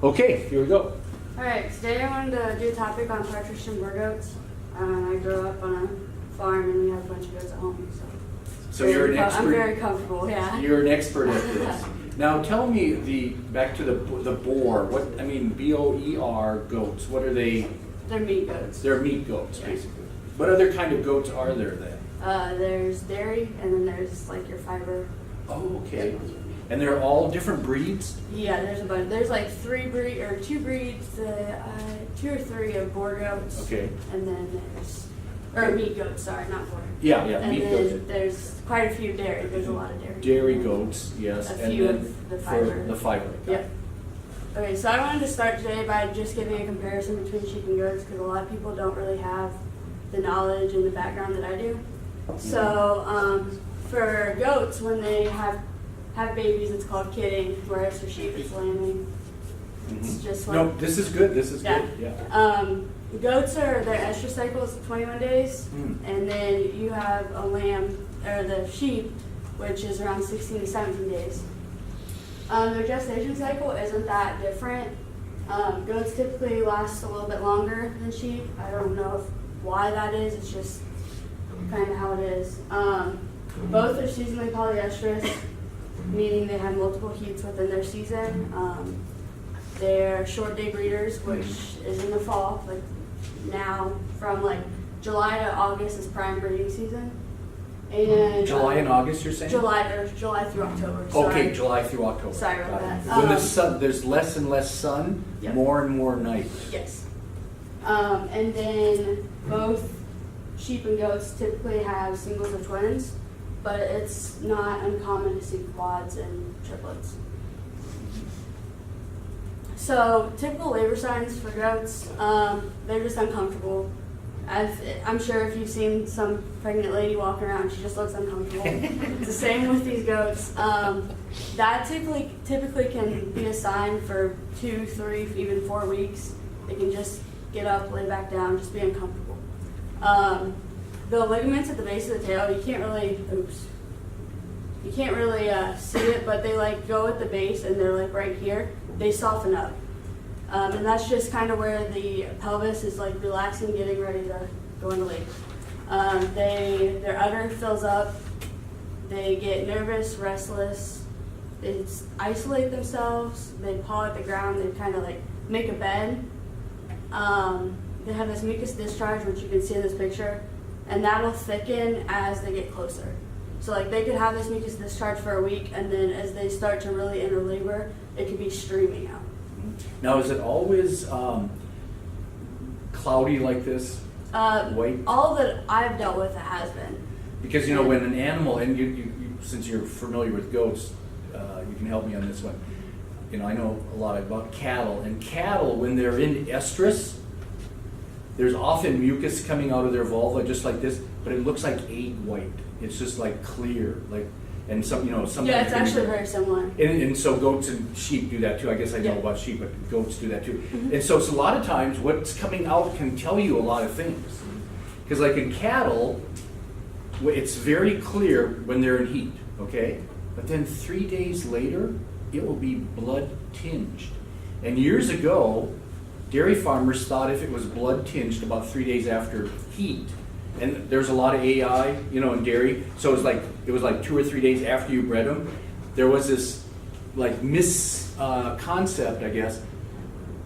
Okay, here we go. Alright, today I wanted to do a topic on Parturition Boer goats. I grew up on a farm and we have a bunch of goats at home. So you're an expert. I'm very comfortable, yeah. You're an expert at this. Now tell me back to the Boer. What I mean, Boer goats. What are they? They're meat goats. They're meat goats, Yeah. basically. What other kind of goats are there then? There's dairy and then there's like your fiber. Oh, okay. And they're all different breeds? Yeah, there's a bunch. There's like two breeds, 2 or 3 of Boer goats. Okay. And then there's meat goats. Sorry, not Boer. Yeah, And meat then goats. there's quite a few dairy. There's a lot of dairy. Dairy goats, yes. A and few then of the for fiber. the fiber. Yep. Okay, so I wanted to start today by just giving a comparison between sheep and goats because a lot of people don't really have the knowledge and the background that I do. So for goats, when they have babies, it's called kidding, whereas for sheep, it's lambing. It's just like No, this is good. This is yeah. good. Yeah. Goats their estrus cycle is 21 days, and then you have a lamb or the sheep, which is around 16 to 17 days. Their gestation cycle isn't that different. Goats typically last a little bit longer than sheep. I don't know why that is. It's just kind of how it is. Both are seasonally polyestrous, meaning they have multiple heats within their season. They're short day breeders, which is in the fall. Like now, from like July to August is prime breeding season. And July and August, you're saying? July through October. Okay, Sorry. July through October. Sorry about Got it. that. When the sun, there's less and less sun, Yep. more and more night. Yes. And then both sheep and goats typically have singles or twins, but it's not uncommon to see quads and triplets. So typical labor signs for goats, they're just uncomfortable. I'm sure if you've seen some pregnant lady walking around, she just looks uncomfortable. It's the same with these goats. That typically can be a sign for 2, 3, even 4 weeks. They can just get up, lay back down, just be uncomfortable. The ligaments at the base of the tail, you can't really see it, but they like go at the base and they're like right here. They soften up. And that's just kind of where the pelvis is like relaxing, getting ready to go into labor. Their udder fills up. They get nervous, restless. They isolate themselves. They paw at the ground. They kind of like make a bed. They have this mucus discharge, which you can see in this picture, and that'll thicken as they get closer. So like they could have this mucus discharge for a week, and then as they start to really enter labor, it could be streaming out. Now, is it always cloudy like this? White? All that I've dealt with, it has been. Because, you know, when an animal, and you since you're familiar with goats, you can help me on this one. You know, I know a lot about cattle, and cattle, when they're in estrus, there's often mucus coming out of their vulva just like this, but it looks like egg white. It's just like clear, like, and some. Yeah, it's actually very similar. And so goats and sheep do that too. I guess I know about sheep, but goats do that too. And so it's a lot of times what's coming out can tell you a lot of things. Because like in cattle, it's very clear when they're in heat, okay? But then 3 days later, it will be blood tinged. And years ago, dairy farmers thought if it was blood tinged about 3 days after heat, and there's a lot of AI, in dairy. So it was like 2 or 3 days after you bred them. There was this like misconcept, I guess,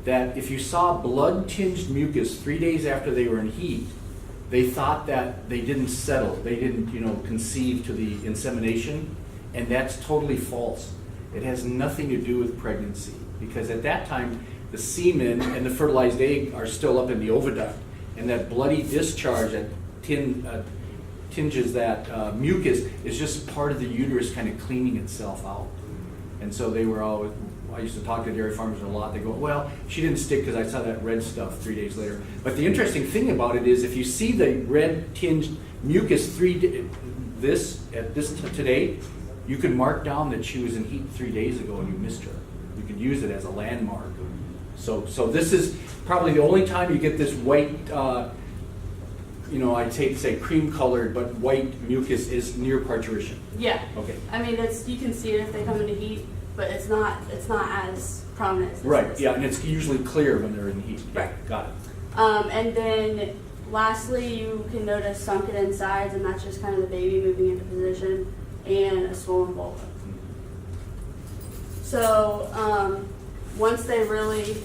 that if you saw blood-tinged mucus 3 days after they were in heat, they thought that they didn't settle, they didn't, conceive to the insemination, and that's totally false. It has nothing to do with pregnancy, because at that time, the semen and the fertilized egg are still up in the oviduct, and that bloody discharge that tinges that mucus is just part of the uterus kind of cleaning itself out. And so they were always, I used to talk to dairy farmers a lot, they go, well, she didn't stick because I saw that red stuff 3 days later. But the interesting thing about it is if you see the red tinged mucus today, you could mark down that she was in heat 3 days ago and you missed her. You could use it as a landmark. So this is probably the only time you get this white, I'd hate to say cream colored, but white mucus is near parturition. Yeah. Okay. I mean, you can see it if they come into heat, but but it's not as prominent as this Right, is. yeah, and it's usually clear when they're in heat. Yeah, Right. got it. And then lastly, you can notice sunken insides, and that's just kind of the baby moving into position, and a swollen vulva. So once they really,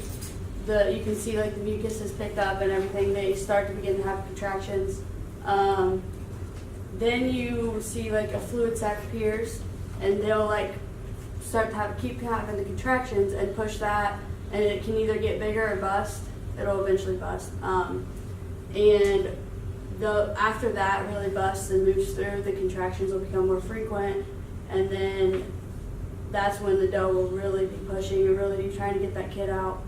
you can see like the mucus is picked up and everything, they start to begin to have contractions. Then you see like a fluid sac appears, and they'll like start to keep having the contractions and push that, and it can either get bigger or bust. It'll eventually bust. And after that really busts and moves through, the contractions will become more frequent, and then that's when the doe will really be pushing and really be trying to get that kid out.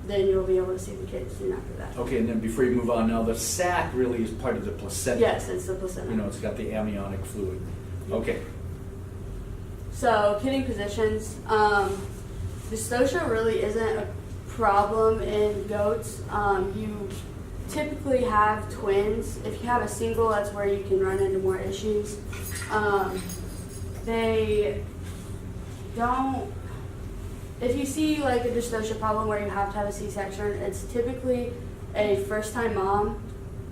Then you'll be able to see the kid soon after that. Okay, and then before you move on, now the sac really is part of the placenta. Yes, it's the placenta. You know, it's got the amniotic fluid. Okay. So kidding positions. Dystocia really isn't a problem in goats. You typically have twins. If you have a single, that's where you can run into more issues. They don't. If you see like a dystocia problem where you have to have a C-section, it's typically a first-time mom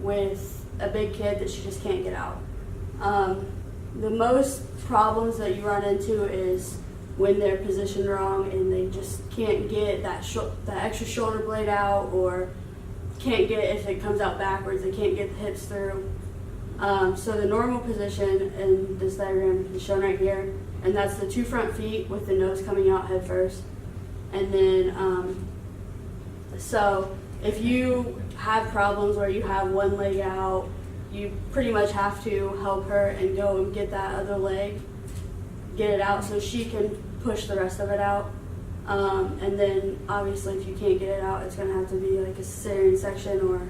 with a big kid that she just can't get out. The most problems that you run into is when they're positioned wrong and they just can't get that extra shoulder blade out, or can't get, if it comes out backwards, they can't get the hips through. So the normal position in this diagram is shown right here, and that's the 2 front feet with the nose coming out head first. And then, so if you have problems where you have one leg out, you pretty much have to help her and go and get that other leg, get it out so she can push the rest of it out. And then obviously if you can't get it out, it's gonna have to be like a cesarean section, or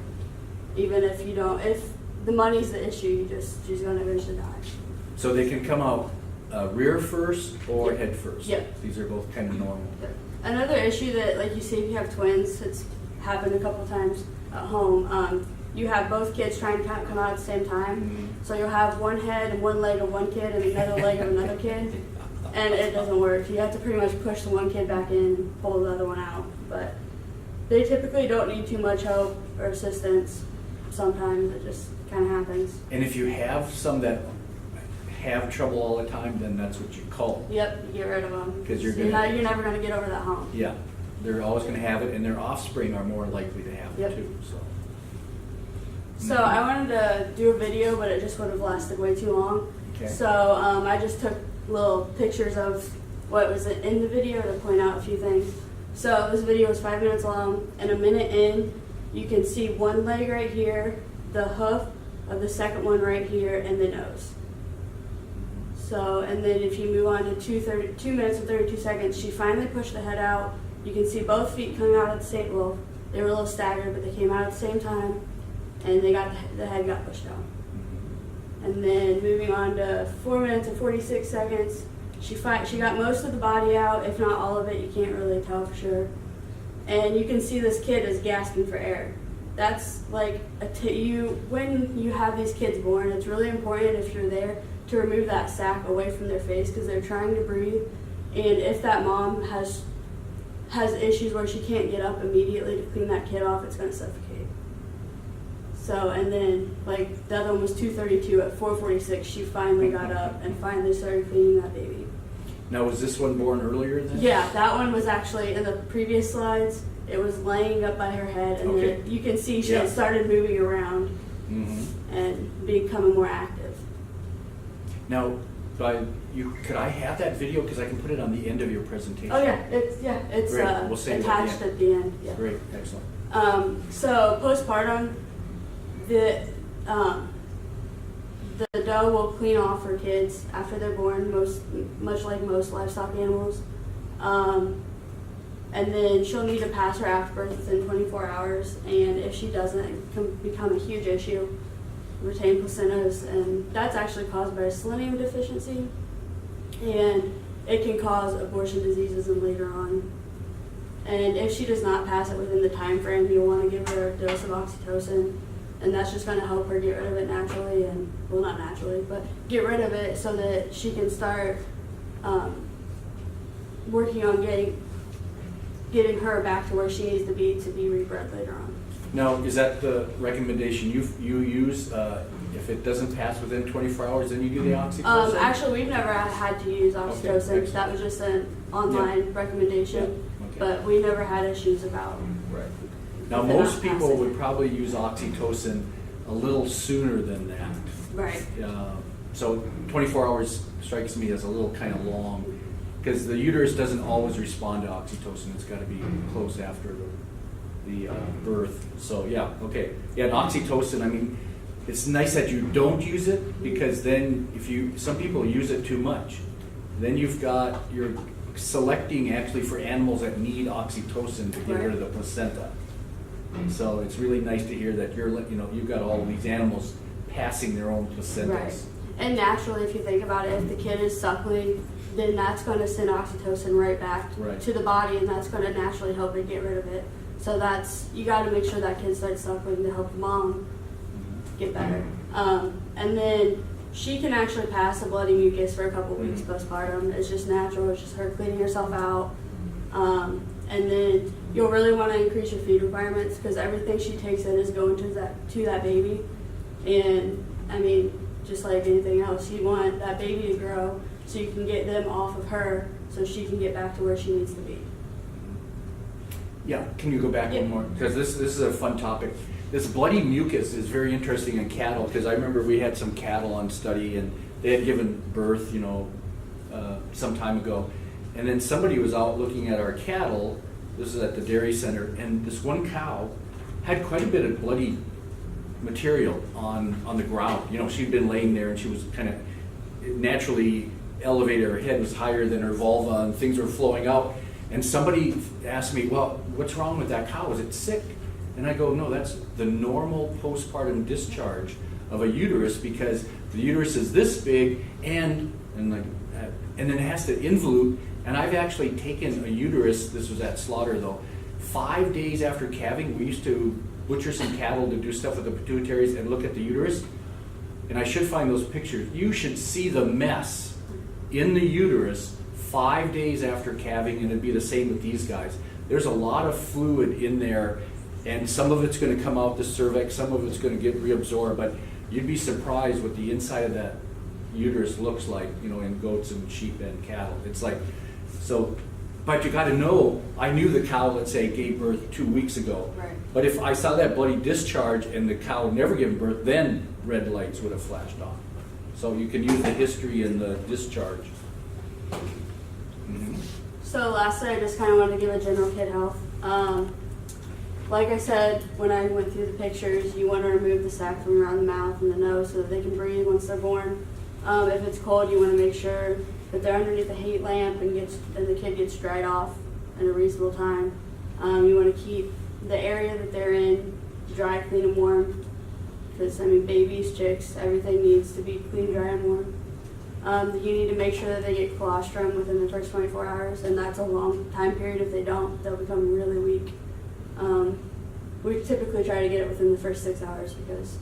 even if you don't, if the money's the issue, she's gonna eventually die. So they can come out rear first or Yep. head first? Yep. These are both kind of normal. Another issue that, like you see, if you have twins, it's happened a couple times at home. You have both kids trying to come out at the same time. Mhm. So you'll have one head and one leg of one kid and another leg of another kid. And it doesn't work. You have to pretty much push the one kid back in and pull the other one out. But they typically don't need too much help or assistance. Sometimes it just kind of happens. And if you have some that have trouble all the time, then that's what you call. Yep, you get rid of them. 'Cause you're you're never going to get over that hump. Yeah, they're always going to have it, and their offspring are more likely to have Yep. it too. So I wanted to do a video, but it just would have lasted way too long. Okay. So I just took little pictures of what was in the video to point out a few things. So this video was 5 minutes long, and a minute in, you can see one leg right here, the hoof of the second one right here, and the nose. So, and then if you move on to 2 minutes and 32 seconds, she finally pushed the head out. You can see both feet coming out at the same, well, they were a little staggered, but they came out at the same time, and the head got pushed out. And then moving on to 4 minutes and 46 seconds, she got most of the body out, if not all of it. You can't really tell for sure. And you can see this kid is gasping for air. That's like when you have these kids born, it's really important, if you're there, to remove that sac away from their face, because they're trying to breathe. And if that mom has issues where she can't get up immediately to clean that kid off, it's going to suffocate. So, and then like the other one was 2:32. At 4:46, she finally got up and finally started cleaning that baby. Now, was this one born earlier than? Yeah, that one was actually in the previous slides. It was laying up by her head, and Okay. then you can see she Yeah. had started moving around and becoming more active. Now, could I have that video, because I can put it on the end of your presentation? Oh yeah, it's Great. We'll save it attached at at the end. Yeah. Great, excellent. So postpartum, the doe will clean off her kids after they're born, much like most livestock animals. And then she'll need to pass her afterbirth within 24 hours, and if she doesn't, it can become a huge issue. Retained placentas, and that's actually caused by a selenium deficiency, and it can cause abortion diseases and later on. And if she does not pass it within the time frame, you'll want to give her a dose of oxytocin, and that's just going to help her get rid of it naturally, and well, not naturally, but get rid of it so that she can start working on getting her back to where she needs to be rebred later on. Now, is that the recommendation you use? If it doesn't pass within 24 hours, then you do the oxytocin? Actually, we've never had to use oxytocin. Okay, That was just an online recommendation, Yeah, okay. but we never had issues about. Right. Now, If they're most not people passing. would probably use oxytocin a little sooner than that. Right. So 24 hours strikes me as a little kind of long, because the uterus doesn't always respond to oxytocin. It's got to be close after the birth. So yeah, okay. Yeah, and oxytocin, I mean, it's nice that you don't use it, because then some people use it too much. Then you're selecting actually for animals that need oxytocin to get rid of the placenta. So it's really nice to hear that you've got all these animals passing their own placentas. Right. And naturally, if you think about it, if the kid is suckling, then that's going to send oxytocin right back Right. to the body, and that's going to naturally help it get rid of it. So you got to make sure that kid starts suckling to help the mom get better. And then she can actually pass a bloody mucus for a couple weeks postpartum. It's just natural. It's just her cleaning herself out. And then you'll really want to increase your feed requirements, because everything she takes in is going to that baby. And I mean, just like anything else, you want that baby to grow so you can get them off of her so she can get back to where she needs to be. Yeah, can you go back one more? Because this is a fun topic. This bloody mucus is very interesting in cattle, because I remember we had some cattle on study, and they had given birth, some time ago. And then somebody was out looking at our cattle. This is at the dairy center, and this one cow had quite a bit of bloody material on the ground. She'd been laying there, and she was kind of naturally elevated. Her head was higher than her vulva, and things were flowing out. And somebody asked me, well, what's wrong with that cow? Is it sick? And I go, no, that's the normal postpartum discharge of a uterus, because the uterus is this big and then it has to involute. And I've actually taken a uterus, this was at slaughter though, 5 days after calving. We used to butcher some cattle to do stuff with the pituitaries and look at the uterus. And I should find those pictures. You should see the mess in the uterus 5 days after calving, and it'd be the same with these guys. There's a lot of fluid in there, and some of it's going to come out the cervix, some of it's going to get reabsorbed, but you'd be surprised what the inside of that uterus looks like, in goats and sheep and cattle. It's like, so, but you got to know, I knew the cow, let's say, gave birth 2 weeks ago. Right. But if I saw that bloody discharge and the cow never given birth, then red lights would have flashed on. So you can use the history and the discharge. So lastly, I just kind of wanted to give a general kid health. Like I said, when I went through the pictures, you want to remove the sac from around the mouth and the nose so that they can breathe once they're born. If it's cold, you want to make sure that they're underneath a heat lamp and the kid gets dried off in a reasonable time. You want to keep the area that they're in dry, clean, and warm. Because, babies, chicks, everything needs to be clean, dry, and warm. You need to make sure that they get colostrum within the first 24 hours, and that's a long time period. If they don't, they'll become really weak. We typically try to get it within the first 6 hours because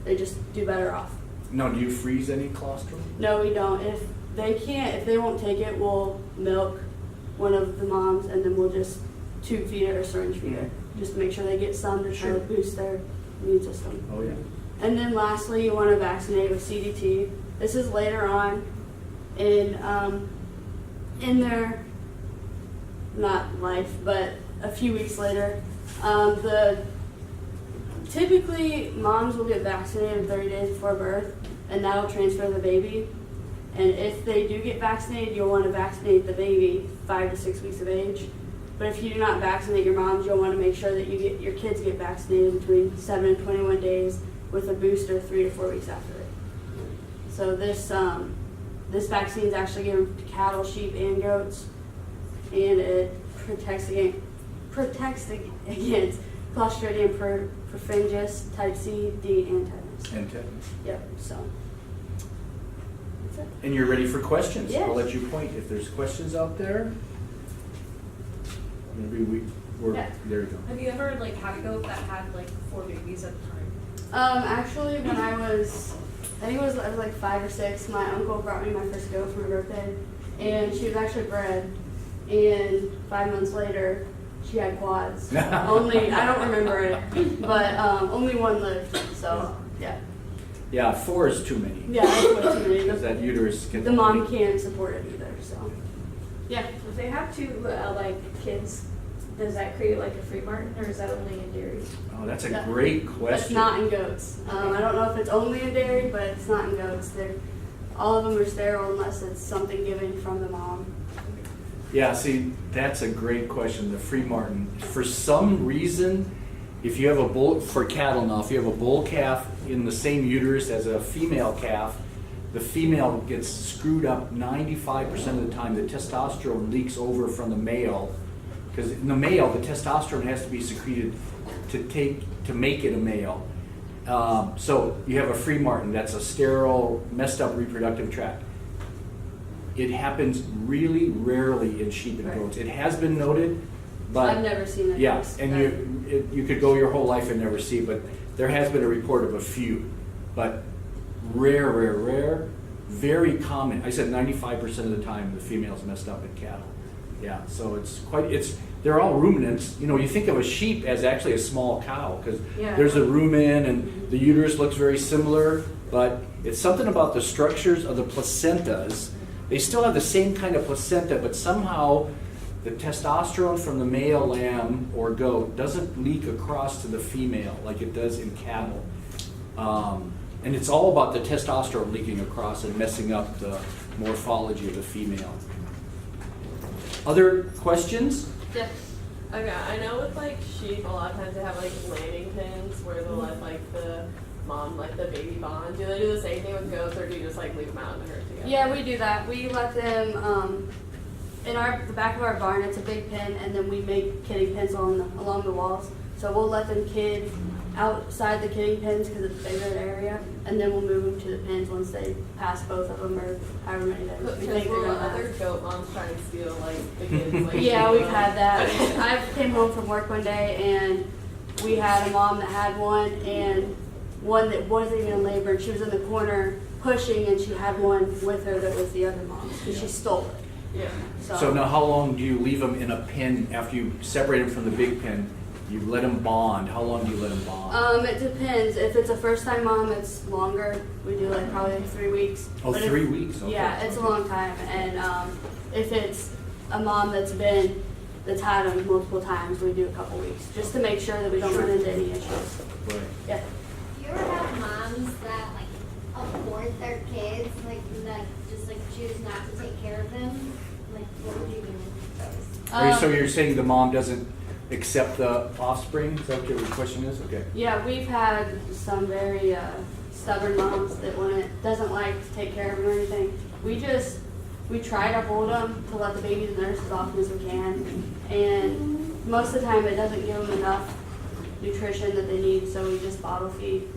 they just do better off. Now, do you freeze any colostrum? No, we don't. If they won't take it, we'll milk one of the moms, and then we'll just tube feed it or syringe feed it, just to make sure they get some to try to boost their immune system. Oh, yeah. And then lastly, you want to vaccinate with CDT. This is later on in their, not life, but a few weeks later. Typically, moms will get vaccinated 30 days before birth, and that'll transfer the baby. And if they do get vaccinated, you'll want to vaccinate the baby 5 to 6 weeks of age. But if you do not vaccinate your moms, you'll want to make sure that your kids get vaccinated between 7 and 21 days with a booster 3 to 4 weeks after it. So this vaccine is actually given to cattle, sheep, and goats, and it protects against Clostridium perfringens, type C, D, and tetanus. And tetanus. Yep. So that's it. And you're ready for questions. Yes. I'll let you point if there's questions out there. Maybe Yeah. there you go. Have you ever had a goat that had 4 babies at a time? Actually, when I was 5 or 6, my uncle brought me my first goat for my birthday, and she was actually bred and 5 months later, she had quads. Only, I don't remember it, but only one lived, so, yeah. Yeah, 4 is too many. Yeah, that's way too many. Because that uterus can. The mom can't support it either, so. Yeah. If they have two like kids, does that create like a free martin, or is that only in dairy? Oh, that's a great question. It's not in goats. I don't know if it's only in dairy, but it's not in goats. All of them are sterile unless it's something given from the mom. Yeah, see, that's a great question. The free martin. For some reason, if you have a bull, for cattle now, if you have a bull calf in the same uterus as a female calf, the female gets screwed up 95% of the time. The testosterone leaks over from the male, because in the male, the testosterone has to be secreted to make it a male. So you have a free martin. That's a sterile, messed up reproductive tract. It happens really rarely in sheep and goats. It has been noted, but I've never seen it. yeah, and you could go your whole life and never see, but there has been a report of a few, but rare, very common. I said 95% of the time the female's messed up in cattle. Yeah, so they're all ruminants. You know, you think of a sheep as actually a small cow because there's a rumen and the uterus looks very similar, but it's something about the structures of the placentas. They still have the same kind of placenta, but somehow the testosterone from the male lamb or goat doesn't leak across to the female like it does in cattle. And it's all about the testosterone leaking across and messing up the morphology of the female. Other questions? Yeah. Okay, I know with like sheep, a lot of times they have like landing pins where they'll let like the mom let the baby bond. Do they do the same thing with goats, or do you just like leave them out in the herd together? Yeah, we do that. We let them in the back of our barn. It's a big pen, and then we make kidding pens along the walls. So we'll let them kid outside the kidding pens because it's a bigger area, and then we'll move them to the pens once they pass both of them or however many days we Because think they're will gonna other have. goat moms try and steal like the kids? Like, Yeah, we've had that. I came home from work one day and we had a mom that had one and one that wasn't even in labor, and she was in the corner pushing, and she had one with her that was the other mom, and she stole it. Yeah. So now how long do you leave them in a pen after you separate them from the big pen? You let them bond. How long do you let them bond? It depends. If it's a first-time mom, it's longer. We do like probably 3 weeks. Oh, But 3 weeks? Okay. Yeah, it's a long time. And if it's a mom that's had them multiple times, we do a couple weeks just to make sure that we don't run into any issues. Right. Yeah. Do you ever have moms that like abort their kids, like that just like choose not to take care of them? Like, what would you do with those? So you're saying the mom doesn't accept the offspring? Is that what your question is? Okay. Yeah, we've had some very stubborn moms that doesn't like to take care of them or anything. We try to hold them to let the babies nurse as often as we can, and most of the time it doesn't give them enough nutrition that they need, so we just bottle feed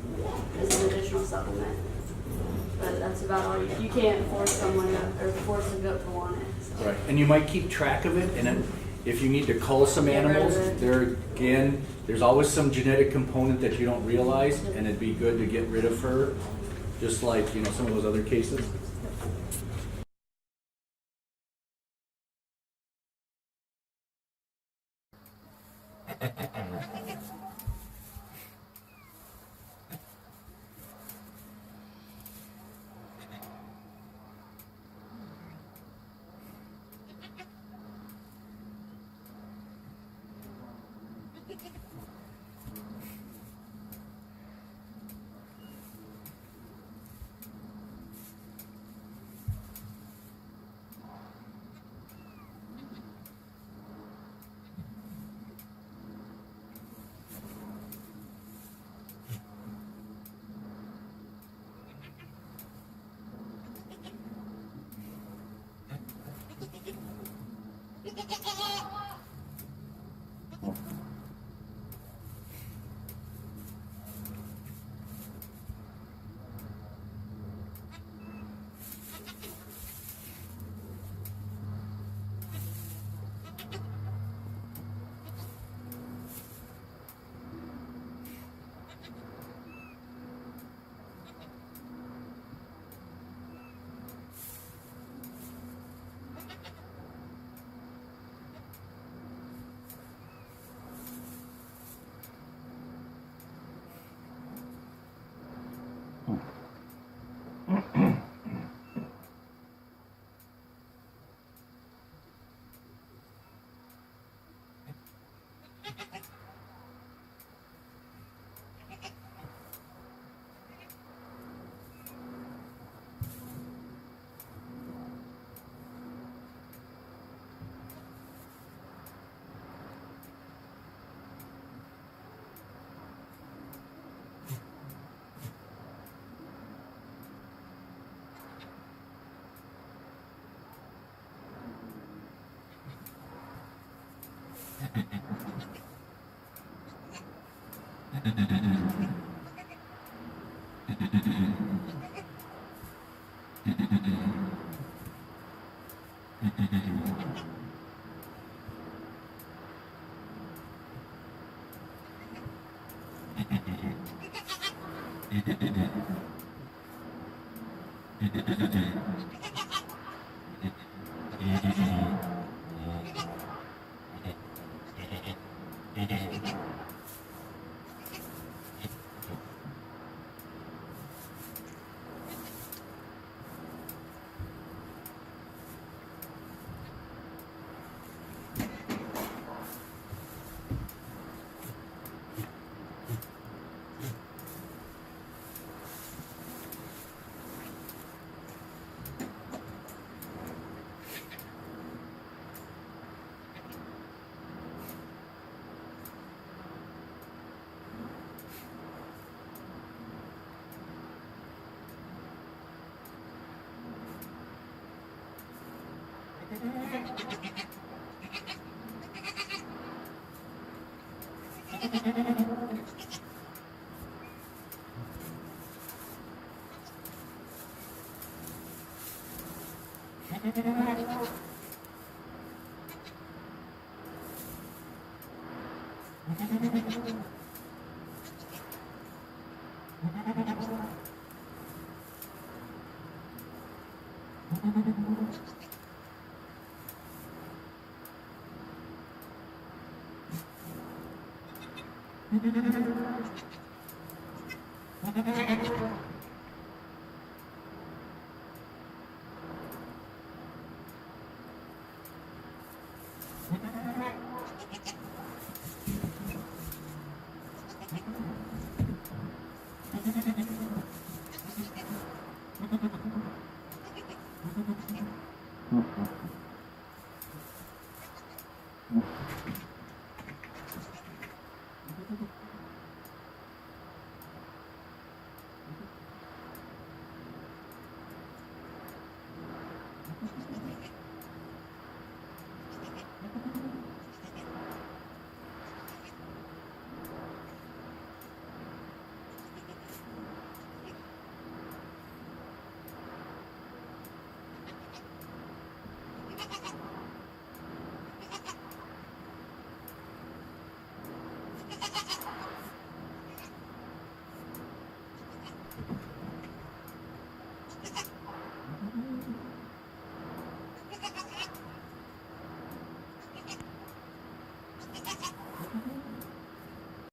as an additional supplement. But that's about all. You can't force someone or force a goat to want it. So. Right. And you might keep track of it, and then if you need to cull some Get rid of animals, it. there's always some genetic component that you don't realize, and it'd be good to get rid of her, just like, some of those other cases.